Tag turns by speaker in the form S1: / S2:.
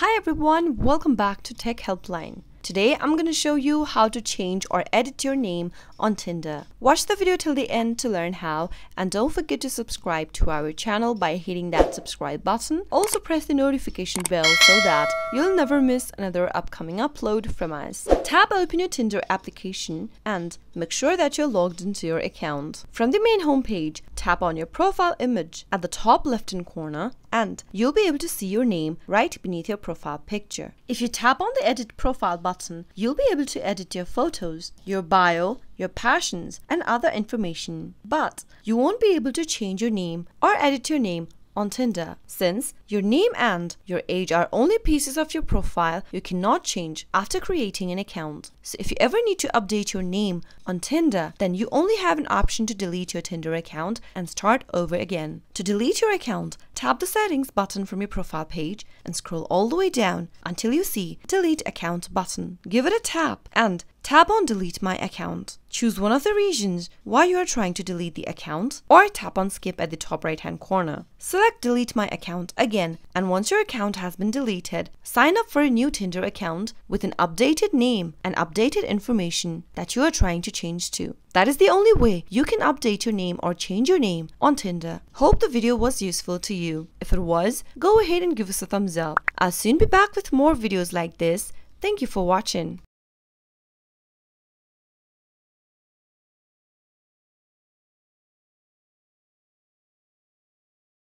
S1: Hi everyone, welcome back to Tech Helpline. Today I'm going to show you how to change or edit your name on Tinder. Watch the video till the end to learn how, and don't forget to subscribe to our channel by hitting that subscribe button. Also press the notification bell so that you'll never miss another upcoming upload from us. Tap open your Tinder application and make sure that you're logged into your account. From the main homepage, tap on your profile image at the top left-hand corner and you'll be able to see your name right beneath your profile picture. If you tap on the edit profile button, you'll be able to edit your photos, your bio, your passions, and other information. But you won't be able to change your name or edit your name on Tinder. Since your name and your age are only pieces of your profile, you cannot change after creating an account. So if you ever need to update your name on Tinder, then you only have an option to delete your Tinder account and start over again. To delete your account, tap the settings button from your profile page and scroll all the way down until you see delete account button. Give it a tap and tap on delete my account. Choose one of the reasons why you are trying to delete the account, or tap on skip at the top right hand corner. Select delete my account again, and once your account has been deleted, sign up for a new Tinder account with an updated name and updated information that you are trying to change to. That is the only way you can update your name or change your name on Tinder. Hope the video was useful to you. If it was, go ahead and give us a thumbs up. I'll soon be back with more videos like this. Thank you for watching.